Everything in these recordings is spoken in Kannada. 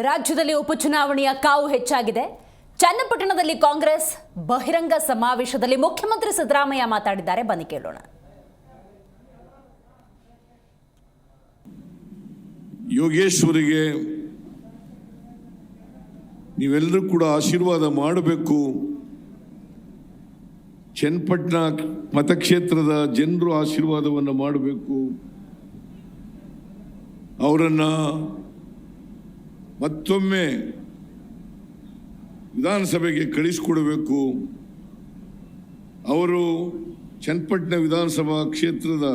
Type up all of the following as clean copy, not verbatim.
ರಾಜ್ಯದಲ್ಲಿ ಉಪಚುನಾವಣೆಯ ಕಾವು ಹೆಚ್ಚಾಗಿದೆ. ಚನ್ನಪಟ್ಟಣದಲ್ಲಿ ಕಾಂಗ್ರೆಸ್ ಬಹಿರಂಗ ಸಮಾವೇಶದಲ್ಲಿ ಮುಖ್ಯಮಂತ್ರಿ ಸಿದ್ದರಾಮಯ್ಯ ಮಾತಾಡಿದ್ದಾರೆ. ಬನ್ನಿ ಕೇಳೋಣ. ಯೋಗೇಶ್ವರಿಗೆ ನೀವೆಲ್ಲರೂ ಕೂಡ ಆಶೀರ್ವಾದ ಮಾಡಬೇಕು. ಚನ್ನಪಟ್ಟಣ ಮತಕ್ಷೇತ್ರದ ಜನರು ಆಶೀರ್ವಾದವನ್ನು ಮಾಡಬೇಕು. ಅವರನ್ನು ಮತ್ತೊಮ್ಮೆ ವಿಧಾನಸಭೆಗೆ ಕಳಿಸಿಕೊಡಬೇಕು. ಅವರು ಚನ್ನಪಟ್ಟಣ ವಿಧಾನಸಭಾ ಕ್ಷೇತ್ರದ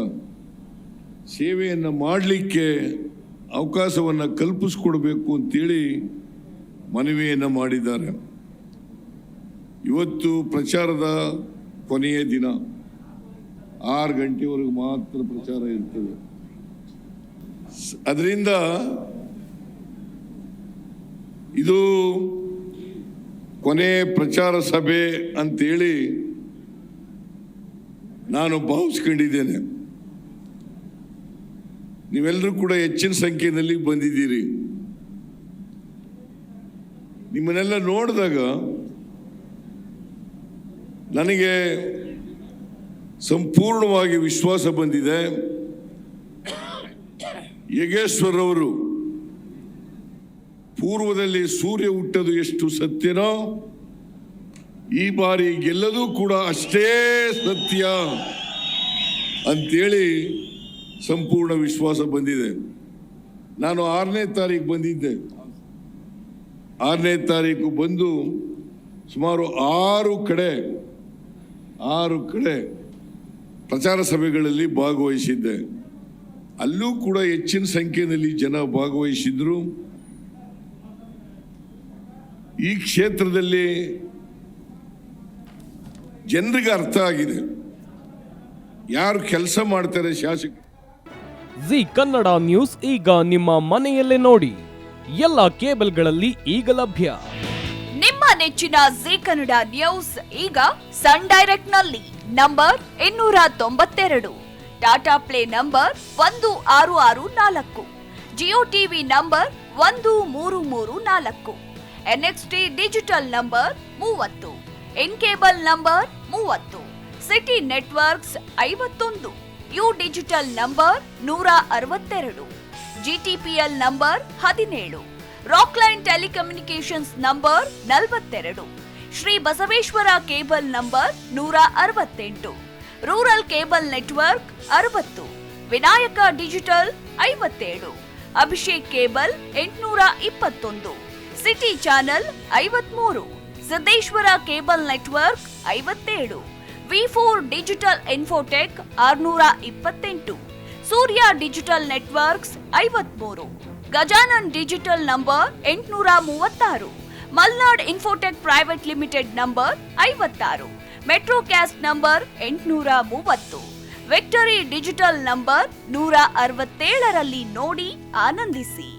ಸೇವೆಯನ್ನು ಮಾಡಲಿಕ್ಕೆ ಅವಕಾಶವನ್ನು ಕಲ್ಪಿಸಿಕೊಡಬೇಕು ಅಂತೇಳಿ ಮನವಿಯನ್ನು ಮಾಡಿದ್ದಾರೆ. ಇವತ್ತು ಪ್ರಚಾರದ ಕೊನೆಯ ದಿನ, 6 ಗಂಟೆವರೆಗೂ ಮಾತ್ರ ಪ್ರಚಾರ ಇರ್ತದೆ. ಅದರಿಂದ ಇದು ಕೊನೆ ಪ್ರಚಾರ ಸಭೆ ಅಂತೇಳಿ ನಾನು ಭಾವಿಸ್ಕೊಂಡಿದ್ದೇನೆ. ನೀವೆಲ್ಲರೂ ಕೂಡ ಹೆಚ್ಚಿನ ಸಂಖ್ಯೆಯಲ್ಲಿ ಬಂದಿದ್ದೀರಿ. ನಿಮ್ಮನ್ನೆಲ್ಲ ನೋಡಿದಾಗ ನನಗೆ ಸಂಪೂರ್ಣವಾಗಿ ವಿಶ್ವಾಸ ಬಂದಿದೆ. ಯೋಗೇಶ್ವರ್ ಅವರು ಪೂರ್ವದಲ್ಲಿ ಸೂರ್ಯ ಹುಟ್ಟದು ಎಷ್ಟು ಸತ್ಯನೋ, ಈ ಬಾರಿ ಗೆಲ್ಲದು ಕೂಡ ಅಷ್ಟೇ ಸತ್ಯ ಅಂತೇಳಿ ಸಂಪೂರ್ಣ ವಿಶ್ವಾಸ ಬಂದಿದೆ. ನಾನು 6ನೇ ತಾರೀಕು ಬಂದಿದ್ದೆ. 6ನೇ ತಾರೀಕು ಬಂದು ಸುಮಾರು 6 ಕಡೆ ಪ್ರಚಾರ ಸಭೆಗಳಲ್ಲಿ ಭಾಗವಹಿಸಿದ್ದೆ. ಅಲ್ಲೂ ಕೂಡ ಹೆಚ್ಚಿನ ಸಂಖ್ಯೆಯಲ್ಲಿ ಜನ ಭಾಗವಹಿಸಿದ್ರು. ಈ ಕ್ಷೇತ್ರದಲ್ಲಿ ಜನರಿಗೆ ಅರ್ಥ ಆಗಿದೆ ಯಾರು ಕೆಲಸ ಮಾಡ್ತಾರೆ. ಶಾಸಕ ಜಿ ಕನ್ನಡ ನ್ಯೂಸ್ ಈಗ ನಿಮ್ಮ ಮನೆಯಲ್ಲೇ ನೋಡಿ. ಎಲ್ಲ ಕೇಬಲ್ಗಳಲ್ಲಿ ಈಗ ಲಭ್ಯ. ನಿಮ್ಮ ನೆಚ್ಚಿನ ಜಿ ಕನ್ನಡ ನ್ಯೂಸ್ ಈಗ ಸನ್ ಡೈರೆಕ್ಟ್ ನಲ್ಲಿ number 292, Tata play number 1664, Jio TV number 1334, NXT digital number 30, in cable number 30, city networks 51, U digital number 162, GTPL number 17, Rockline telecommunications number 42, Shri Basaveshwara cable number 168, rural cable network 60, Vinayaka digital 57, Abhishek cable 821, city channel 53, Siddeshwara cable network 57, V4 digital Infotech 628, Surya digital networks 53, Gajanan digital number 836, Malnad Infotech private limited number 56, Metrocast number 830, Victory digital number 167ರಲ್ಲಿ ನೋಡಿ ಆನಂದಿಸಿ.